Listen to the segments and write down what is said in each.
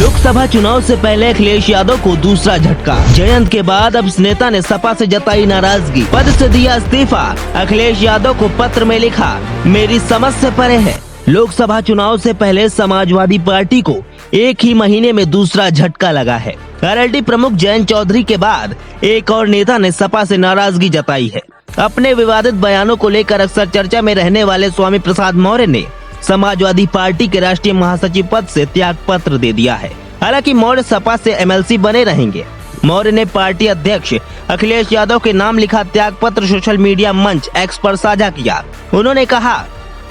लोकसभा चुनाव से पहले अखिलेश यादव को दूसरा झटका। जयंत के बाद अब इस नेता ने सपा से जताई नाराजगी, पद से दिया इस्तीफा। अखिलेश यादव को पत्र में लिखा, मेरी समझ से परे है। लोकसभा चुनाव से पहले समाजवादी पार्टी को एक ही महीने में दूसरा झटका लगा है। आरएलडी प्रमुख जयंत चौधरी के बाद एक और नेता ने सपा से नाराजगी जताई है। अपने विवादित बयानों को लेकर अक्सर चर्चा में रहने वाले स्वामी प्रसाद मौर्य ने समाजवादी पार्टी के राष्ट्रीय महासचिव पद से त्याग पत्र दे दिया है। हालांकि मौर्य सपा से एमएलसी बने रहेंगे। मौर्य ने पार्टी अध्यक्ष अखिलेश यादव के नाम लिखा त्याग पत्र सोशल मीडिया मंच एक्स पर साझा किया। उन्होंने कहा,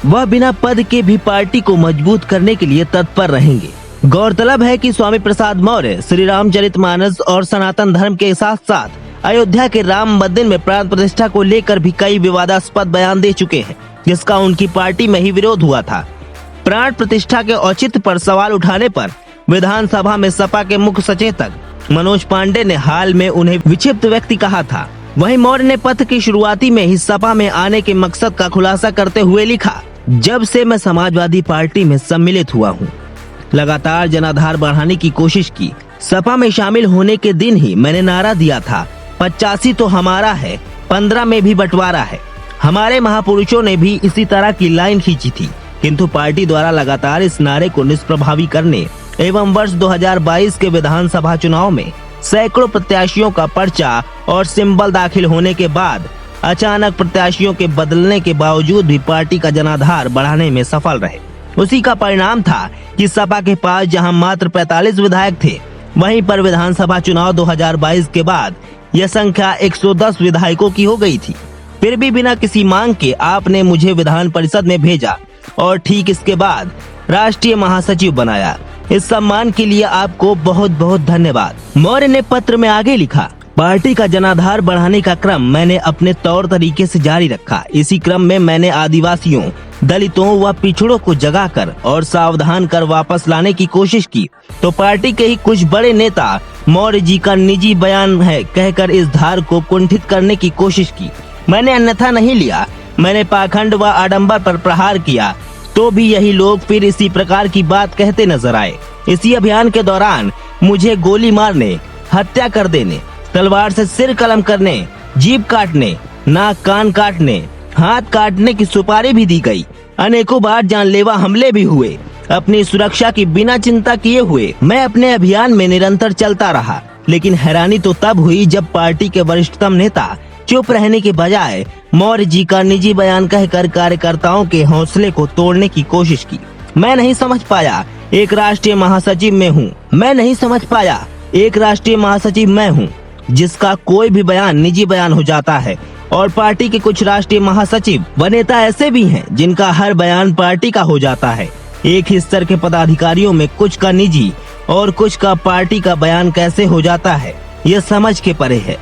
वह बिना पद के भी पार्टी को मजबूत करने के लिए तत्पर रहेंगे। गौरतलब है कि स्वामी प्रसाद मौर्य श्री रामचरितमानस और सनातन धर्म के साथ साथ अयोध्या के राम मंदिर में प्राण प्रतिष्ठा को लेकर भी कई विवादास्पद बयान दे चुके हैं, जिसका उनकी पार्टी में ही विरोध हुआ था। प्राण प्रतिष्ठा के औचित्य पर सवाल उठाने पर विधानसभा में सपा के मुख्य सचेतक मनोज पांडे ने हाल में उन्हें विक्षिप्त व्यक्ति कहा था। वहीं मौर्य ने पत्र की शुरुआती में ही सपा में आने के मकसद का खुलासा करते हुए लिखा, जब से मैं समाजवादी पार्टी में सम्मिलित हुआ हूँ, लगातार जनाधार बढ़ाने की कोशिश की। सपा में शामिल होने के दिन ही मैंने नारा दिया था, 85 तो हमारा है, 15 में भी बंटवारा है। हमारे महापुरुषों ने भी इसी तरह की लाइन खींची थी, किंतु पार्टी द्वारा लगातार इस नारे को निष्प्रभावी करने एवं वर्ष 2022 के विधानसभा चुनाव में सैकड़ों प्रत्याशियों का पर्चा और सिंबल दाखिल होने के बाद अचानक प्रत्याशियों के बदलने के बावजूद भी पार्टी का जनाधार बढ़ाने में सफल रहे। उसी का परिणाम था कि सपा के पास जहां मात्र 45 विधायक थे, वहीं पर विधानसभा चुनाव 2022 के बाद यह संख्या 110 विधायकों की हो गई थी। फिर भी बिना किसी मांग के आपने मुझे विधान परिषद में भेजा और ठीक इसके बाद राष्ट्रीय महासचिव बनाया। इस सम्मान के लिए आपको बहुत बहुत धन्यवाद। मौर्य ने पत्र में आगे लिखा, पार्टी का जनाधार बढ़ाने का क्रम मैंने अपने तौर तरीके से जारी रखा। इसी क्रम में मैंने आदिवासियों, दलितों व पिछड़ों को जगाकर और सावधान कर वापस लाने की कोशिश की, तो पार्टी के ही कुछ बड़े नेता मौर्य जी का निजी बयान है कहकर इस धार को कुंठित करने की कोशिश की। मैंने अन्यथा नहीं लिया। मैंने पाखंड व आडंबर पर प्रहार किया, तो भी यही लोग फिर इसी प्रकार की बात कहते नजर आए। इसी अभियान के दौरान मुझे गोली मारने, हत्या कर देने, तलवार से सिर कलम करने, जीभ काटने, नाक कान काटने, हाथ काटने की सुपारी भी दी गई। अनेकों बार जानलेवा हमले भी हुए। अपनी सुरक्षा की बिना चिंता किए हुए मैं अपने अभियान में निरंतर चलता रहा। लेकिन हैरानी तो तब हुई जब पार्टी के वरिष्ठतम नेता चुप रहने के बजाय मौर्य जी का निजी बयान कहकर कार्यकर्ताओं के हौसले को तोड़ने की कोशिश की। मैं नहीं समझ पाया एक राष्ट्रीय महासचिव मैं हूँ। मैं नहीं समझ पाया एक राष्ट्रीय महासचिव मैं हूँ जिसका कोई भी बयान निजी बयान हो जाता है, और पार्टी के कुछ राष्ट्रीय महासचिव व नेता ऐसे भी हैं जिनका हर बयान पार्टी का हो जाता है। एक ही स्तर के पदाधिकारियों में कुछ का निजी और कुछ का पार्टी का बयान कैसे हो जाता है, ये समझ के परे है।